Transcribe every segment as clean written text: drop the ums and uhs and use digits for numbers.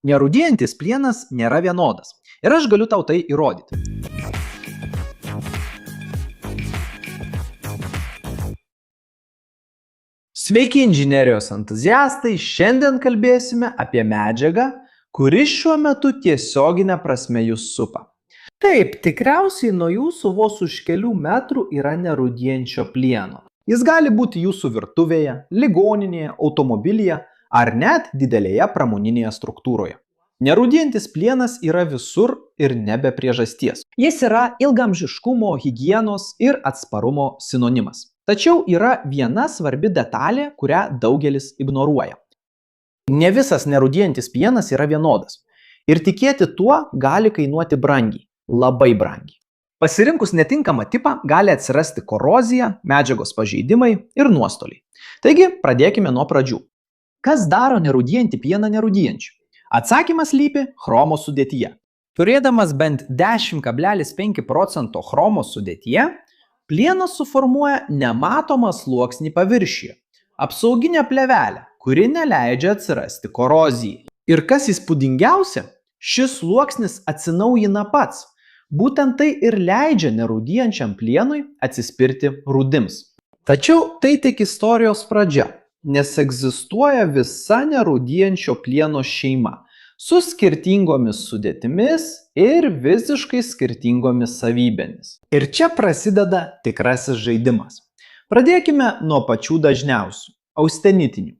Nerūdijantis plienas nėra vienodas. Ir aš galiu tau tai įrodyti. Sveiki inžinerijos entuziastai, šiandien kalbėsime apie medžiagą, kuri šiuo metu tiesioginė prasme jūs supa. Taip, tikriausiai nuo jūsų vos už kelių metrų yra nerūdijančio plieno. Jis gali būti jūsų virtuvėje, ligoninėje, automobilyje ar net didelėje pramoninėje struktūroje. Nerūdijantis plienas yra visur ir ne be priežasties. Jis yra ilgaamžiškumo, higienos ir atsparumo sinonimas. Tačiau yra viena svarbi detalė, kurią daugelis ignoruoja. Ne visas nerūdijantis plienas yra vienodas. Ir tikėti tuo gali kainuoti brangiai, labai brangiai. Pasirinkus netinkamą tipą gali atsirasti korozija, medžiagos pažeidimai ir nuostoliai. Taigi, pradėkime nuo pradžių. Kas daro nerūdijantį plieną nerūdijančiu? Atsakymas slypi chromo sudėtyje. Turėdamas bent 10,5% chromo sudėtyje, plienas suformuoja nematomą sluoksnį paviršiuje, apsauginę plėvelę, kuri neleidžia atsirasti korozijai. Ir kas įspūdingiausia, šis sluoksnis atsinaujina pats. Būtent tai ir leidžia nerūdijančiam plienui atsispirti rūdims. Tačiau tai tik istorijos pradžia, nes egzistuoja visa nerūdijančio plieno šeima su skirtingomis sudėtimis ir visiškai skirtingomis savybėmis. Ir čia prasideda tikrasis žaidimas. Pradėkime nuo pačių dažniausių – austenitinių.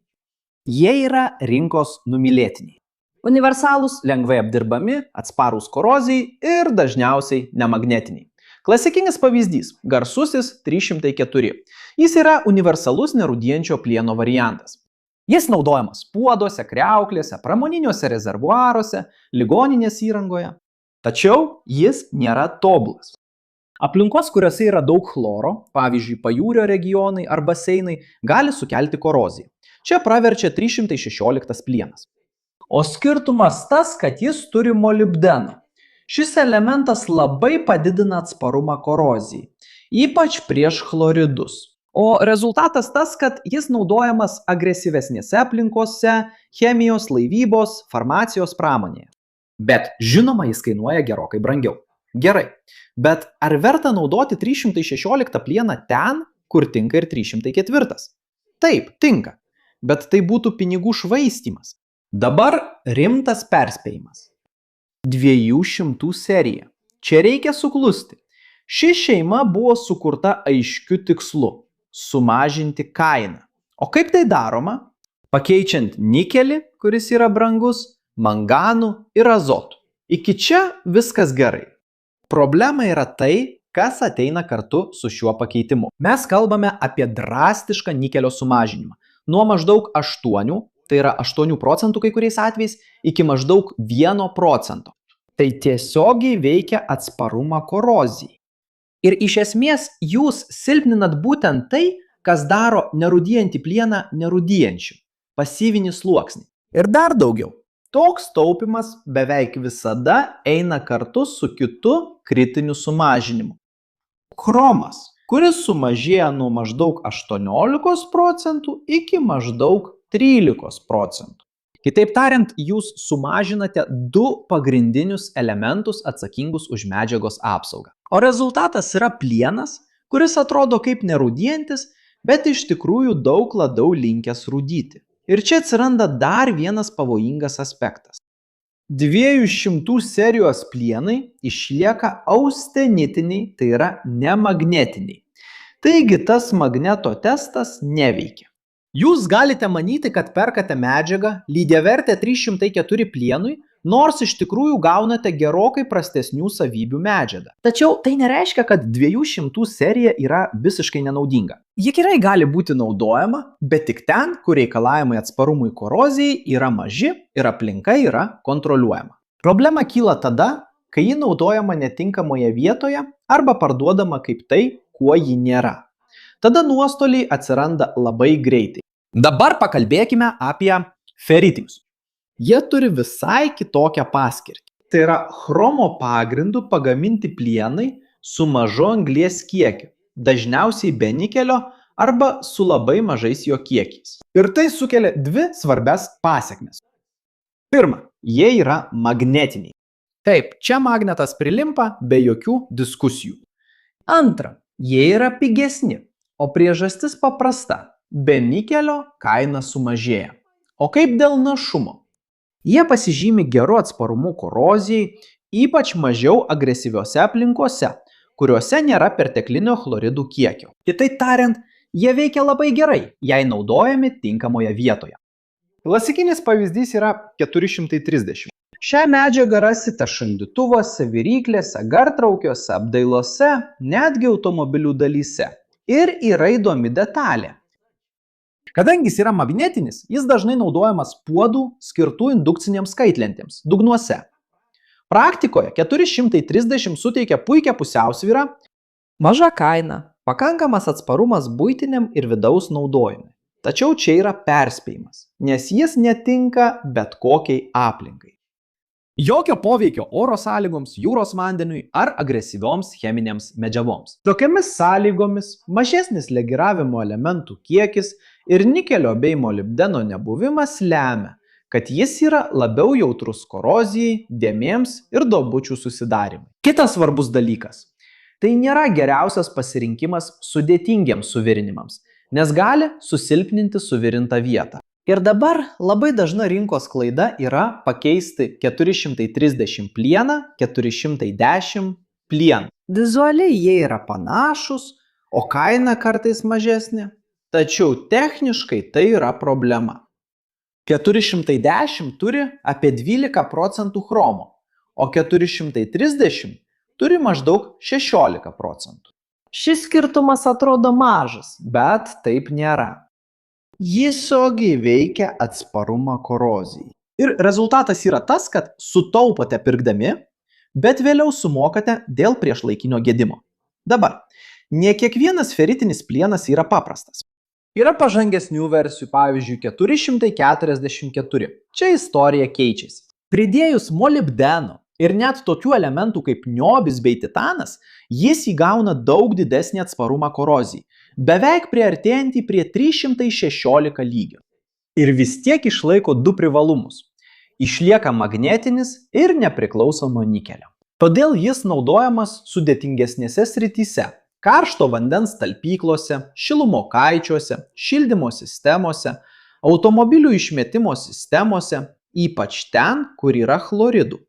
Jie yra rinkos numylėtiniai. Universalūs, lengvai apdirbami, atsparūs korozijai ir dažniausiai nemagnetiniai. Klasikinis pavyzdys – garsusis 304. Jis yra universalus nerūdijančio plieno variantas. Jis naudojamas puoduose, kriauklėse, pramoniniuose rezervuaruose, ligoninės įrangoje. Tačiau jis nėra tobulas. Aplinkos, kuriuose yra daug chloro, pavyzdžiui, pajūrio regionai ar baseinai, gali sukelti koroziją. Čia praverčia 316 plienas. O skirtumas tas, kad jis turi molibdeną. Šis elementas labai padidina atsparumą korozijai, ypač prieš chloridus. O rezultatas tas, kad jis naudojamas agresyvesnėse aplinkose, chemijos, laivybos, farmacijos pramonėje. Bet žinoma, jis kainuoja gerokai brangiau. Gerai, bet ar verta naudoti 316 plieną ten, kur tinka ir 304? Taip, tinka, bet tai būtų pinigų švaistymas. Dabar rimtas perspėjimas. 200 serija. Čia reikia suklusti. Ši šeima buvo sukurta aiškiu tikslu – sumažinti kainą. O kaip tai daroma? Pakeičiant nikelį, kuris yra brangus, manganų ir azotų. Iki čia viskas gerai. Problema yra tai, kas ateina kartu su šiuo pakeitimu. Mes kalbame apie drastišką nikelio sumažinimą. Nuo maždaug 8, tai yra 8% kai kuriais atvejais, iki maždaug 1%. Tai tiesiogiai veikia atsparumą korozijai. Ir iš esmės jūs silpninat būtent tai, kas daro nerūdijantį plieną nerūdijančiu – pasyvinį sluoksnį. Ir dar daugiau. Toks taupimas beveik visada eina kartu su kitu kritiniu sumažinimu. Chromas, kuris sumažėja nuo maždaug 18% iki maždaug 13%. Kitaip tariant, jūs sumažinate 2 pagrindinius elementus atsakingus už medžiagos apsaugą. O rezultatas yra plienas, kuris atrodo kaip nerūdijantis, bet iš tikrųjų daug labiau linkęs rūdyti. Ir čia atsiranda dar vienas pavojingas aspektas. 200 serijos plienai išlieka austenitiniai, tai yra nemagnetiniai. Taigi tas magneto testas neveikia. Jūs galite manyti, kad perkate medžiagą lygiavertę 304 plienui, nors iš tikrųjų gaunate gerokai prastesnių savybių medžiagą. Tačiau tai nereiškia, kad 200 serija yra visiškai nenaudinga. Ji gerai gali būti naudojama, bet tik ten, kur reikalavimai atsparumui korozijai yra maži ir aplinka yra kontroliuojama. Problema kyla tada, kai ji naudojama netinkamoje vietoje arba parduodama kaip tai, kuo ji nėra. Tada nuostoliai atsiranda labai greitai. Dabar pakalbėkime apie feritinius. Jie turi visai kitokią paskirtį. Tai yra chromo pagrindu pagaminti plienai su mažu anglies kiekiu, dažniausiai be nikelio arba su labai mažais jo kiekiais. Ir tai sukelia 2 svarbias pasekmes. Pirma, jie yra magnetiniai. Taip, čia magnetas prilimpa be jokių diskusijų. Antra, jie yra pigesni, o priežastis paprasta – be nikelio kaina sumažėja. O kaip dėl našumo? Jie pasižymi geru atsparumu korozijai, ypač mažiau agresyviose aplinkose, kuriuose nėra perteklinio chloridų kiekio. Kitaip tariant, jie veikia labai gerai, jei naudojami tinkamoje vietoje. Klasikinis pavyzdys yra 430. Šią medžiagą rasite šaldytuvuose, viryklėse, gartraukiuose, apdailose, netgi automobilių dalyse. Ir yra įdomi detalė. Kadangi jis yra magnetinis, jis dažnai naudojamas puodų skirtų indukcinėms kaitlentėms, dugnuose. Praktikoje 430 suteikia puikią pusiausvyrą, maža kaina, pakankamas atsparumas buitiniam ir vidaus naudojimui. Tačiau čia yra perspėjimas, nes jis netinka bet kokiai aplinkai. Jokio poveikio oro sąlygoms, jūros vandeniui ar agresyvioms cheminėms medžiagoms. Tokiamis sąlygomis mažesnis legiravimo elementų kiekis ir nikelio bei molibdeno nebuvimas lemia, kad jis yra labiau jautrus korozijai, dėmėms ir duobučių susidarimui. Kitas svarbus dalykas. Tai nėra geriausias pasirinkimas sudėtingiems suvirinimams, nes gali susilpninti suvirintą vietą. Ir dabar labai dažna rinkos klaida yra pakeisti 430 plieną 410 plieną. Vizualiai jie yra panašus, o kaina kartais mažesnė. Tačiau techniškai tai yra problema. 410 turi apie 12% chromo, o 430 turi maždaug 16%. Šis skirtumas atrodo mažas, bet taip nėra. Jis tiesiogiai veikia atsparumą korozijai. Ir rezultatas yra tas, kad sutaupote pirkdami, bet vėliau sumokate dėl priešlaikinio gedimo. Dabar, ne kiekvienas feritinis plienas yra paprastas. Yra pažangesnių versijų, pavyzdžiui, 444. Čia istorija keičiasi. Pridėjus molibdeno ir net tokių elementų kaip niobis bei titanas, jis įgauna daug didesnį atsparumą korozijai, beveik priartėjantį prie 316 lygio. Ir vis tiek išlaiko du privalumus. Išlieka magnetinis ir nepriklauso nuo nikelio. Todėl jis naudojamas sudėtingesnėse srityse – karšto vandens talpyklose, šilumokaičiuose, šildymo sistemose, automobilių išmetimo sistemose, ypač ten, kur yra chloridų.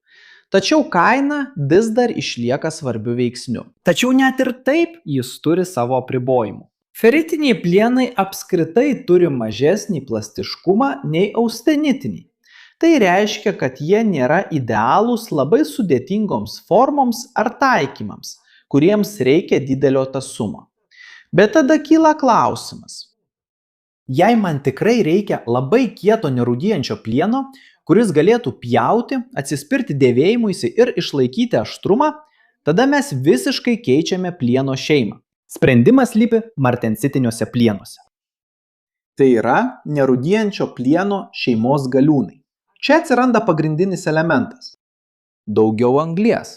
Tačiau kaina vis dar išlieka svarbiu veiksniu. Tačiau net ir taip jis turi savo apribojimų. Feritiniai plienai apskritai turi mažesnį plastiškumą nei austenitiniai. Tai reiškia, kad jie nėra idealūs labai sudėtingoms formoms ar taikymams, kuriems reikia didelio tasumo. Bet tada kyla klausimas. Jei man tikrai reikia labai kieto nerūdijančio plieno, kuris galėtų pjauti, atsispirti dėvėjimuisi ir išlaikyti aštrumą, tada mes visiškai keičiame plieno šeimą. Sprendimas slypi martensitiniuose plienuose. Tai yra nerūdijančio plieno šeimos galiūnai. Čia atsiranda pagrindinis elementas – daugiau anglies.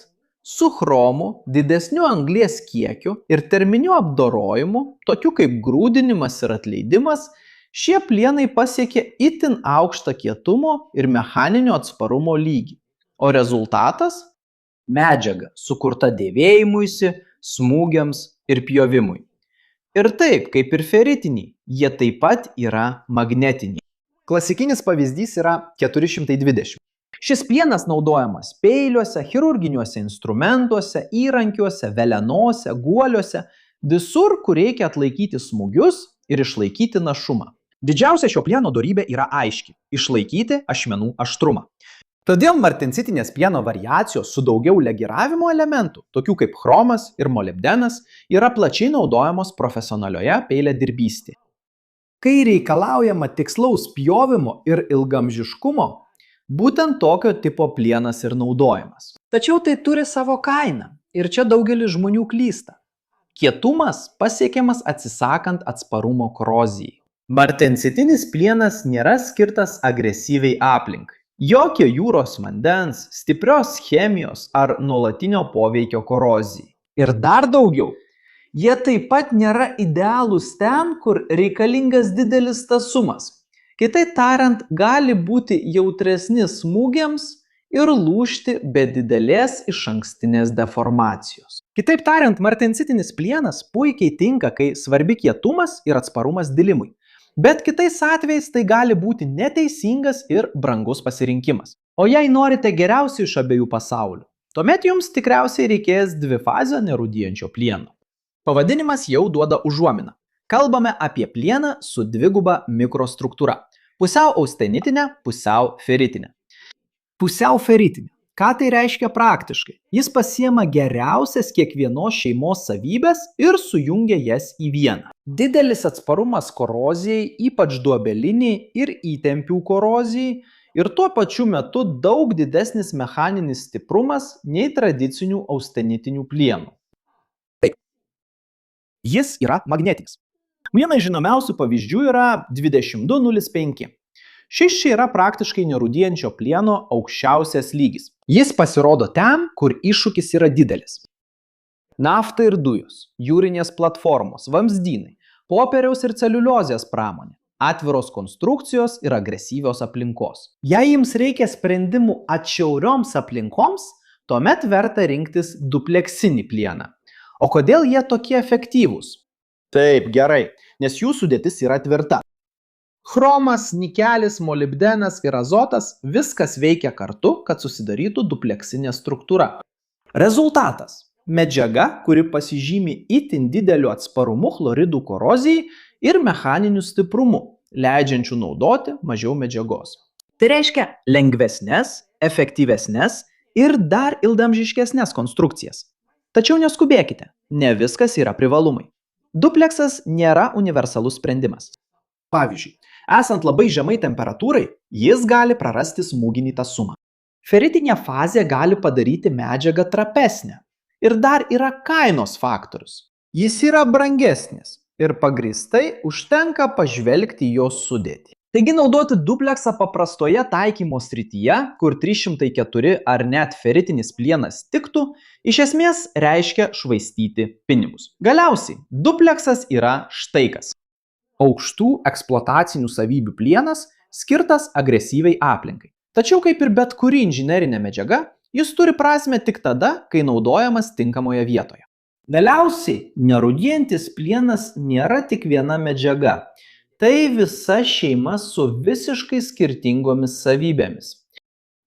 Su chromu, didesniu anglies kiekiu ir terminiu apdorojimu, tokiu kaip grūdinimas ir atleidimas, šie plienai pasiekia itin aukštą kietumo ir mechaninio atsparumo lygį. O rezultatas – medžiaga sukurta dėvėjimuisi, smūgiams ir pjovimui. Ir taip, kaip ir feritiniai, jie taip pat yra magnetiniai. Klasikinis pavyzdys yra 420. Šis plienas naudojamas peiliuose, chirurginiuose instrumentuose, įrankiuose, velenuose, guoliuose, visur, kur reikia atlaikyti smūgius ir išlaikyti našumą. Didžiausia šio plieno dorybė yra aiški – išlaikyti ašmenų aštrumą. Todėl martensitinės plieno variacijos su daugiau legiravimo elementų, tokių kaip chromas ir molibdenas, yra plačiai naudojamos profesionalioje peiliadirbystėje. Kai reikalaujama tikslaus pjovimo ir ilgamžiškumo, būtent tokio tipo plienas ir naudojamas. Tačiau tai turi savo kainą ir čia daugelis žmonių klysta. Kietumas pasiekiamas atsisakant atsparumo korozijai. Martensitinis plienas nėra skirtas agresyviai aplinkai. Jokio jūros vandens, stiprios chemijos ar nuolatinio poveikio korozijai. Ir dar daugiau, jie taip pat nėra idealūs ten, kur reikalingas didelis tasumas. Kitaip tariant, gali būti jautresni smūgiams ir lūžti be didelės išankstinės deformacijos. Kitaip tariant, martensitinis plienas puikiai tinka, kai svarbi kietumas ir atsparumas dilimui. Bet kitais atvejais tai gali būti neteisingas ir brangus pasirinkimas. O jei norite geriausių iš abiejų pasaulių, tuomet jums tikriausiai reikės dvifazio nerūdijančio plieno. Pavadinimas jau duoda užuominą. Kalbame apie plieną su dviguba mikrostruktūra. Pusiau austenitinė, pusiau feritinė. Pusiau feritinė. Ką tai reiškia praktiškai? Jis pasiema geriausias kiekvienos šeimos savybės ir sujungia jas į vieną. Didelis atsparumas korozijai, ypač duobeliniai ir įtempių korozijai, ir tuo pačiu metu daug didesnis mechaninis stiprumas nei tradicinių austenitinių plienų. Taip. Jis yra magnetinis. Vienas žinomiausių pavyzdžių yra 2205. Šis čia yra praktiškai nerūdijančio plieno aukščiausias lygis. Jis pasirodo ten, kur iššūkis yra didelis. Nafta ir dujos, jūrinės platformos, vamzdynai, popieriaus ir celiuliozės pramonė, atviros konstrukcijos ir agresyvios aplinkos. Jei jums reikia sprendimų atšiaurioms aplinkoms, tuomet verta rinktis dupleksinį plieną. O kodėl jie tokie efektyvūs? Taip, gerai, nes jų sudėtis yra tvirta. Chromas, nikelis, molibdenas ir azotas – viskas veikia kartu, kad susidarytų dupleksinė struktūra. Rezultatas – medžiaga, kuri pasižymi itin dideliu atsparumu chloridų korozijai ir mechaniniu stiprumu, leidžiančiu naudoti mažiau medžiagos. Tai reiškia lengvesnes, efektyvesnes ir dar ilgaamžiškesnes konstrukcijas. Tačiau neskubėkite, ne viskas yra privalumai. Dupleksas nėra universalus sprendimas. Pavyzdžiui, esant labai žemai temperatūrai, jis gali prarasti smūginį tasumą. Feritinė fazė gali padaryti medžiagą trapesnę. Ir dar yra kainos faktorius. Jis yra brangesnis ir pagrįstai užtenka pažvelgti į jo sudėtį. Taigi naudoti dupleksą paprastoje taikymo srityje, kur 304 ar net feritinis plienas tiktų, iš esmės reiškia švaistyti pinigus. Galiausiai, dupleksas yra štai kas. Aukštų eksploatacinių savybių plienas skirtas agresyviai aplinkai. Tačiau kaip ir bet kuri inžinerinė medžiaga, jis turi prasmę tik tada, kai naudojamas tinkamoje vietoje. Galiausiai, nerūdijantis plienas nėra tik viena medžiaga. Tai visa šeima su visiškai skirtingomis savybėmis.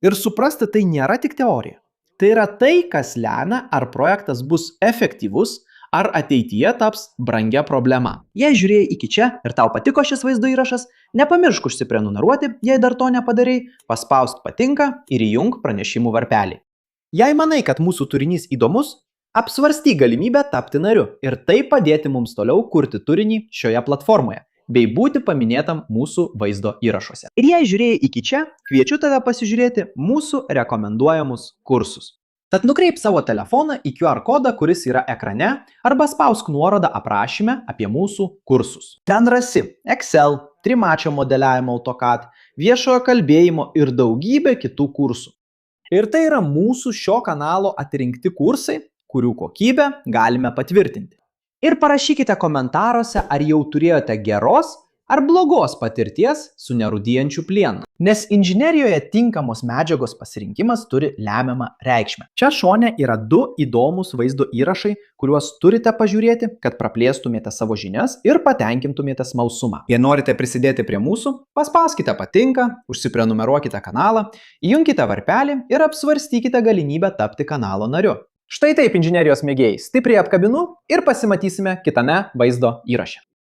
Ir suprasti tai nėra tik teorija. Tai yra tai, kas lemia, ar projektas bus efektyvus, ar ateityje taps brangia problema. Jei žiūrėjai iki čia ir tau patiko šis vaizdo įrašas, nepamiršk užsiprenumeruoti, jei dar to nepadarei, paspausk patinka ir įjunk pranešimų varpelį. Jei manai, kad mūsų turinys įdomus, apsvarstyk galimybę tapti nariu ir taip padėti mums toliau kurti turinį šioje platformoje, bei būti paminėtam mūsų vaizdo įrašuose. Ir jei žiūrėjai iki čia, kviečiu tave pasižiūrėti mūsų rekomenduojamus kursus. Tad nukreip savo telefoną į QR kodą, kuris yra ekrane, arba spausk nuorodą aprašyme apie mūsų kursus. Ten rasi Excel, trimačio modeliavimo AutoCAD, viešojo kalbėjimo ir daugybę kitų kursų. Ir tai yra mūsų šio kanalo atrinkti kursai, kurių kokybę galime patvirtinti. Ir parašykite komentaruose, ar jau turėjote geros ar blogos patirties su nerūdijančiu plienu. Nes inžinerijoje tinkamos medžiagos pasirinkimas turi lemiamą reikšmę. Čia šone yra du įdomus vaizdo įrašai, kuriuos turite pažiūrėti, kad praplėstumėte savo žinias ir patenkintumėte smalsumą. Jei norite prisidėti prie mūsų, paspauskite patinka, užsiprenumeruokite kanalą, įjunkite varpelį ir apsvarstykite galimybę tapti kanalo nariu. Štai taip, inžinerijos mėgėjai, stipriai apkabinu ir pasimatysime kitame vaizdo įraše.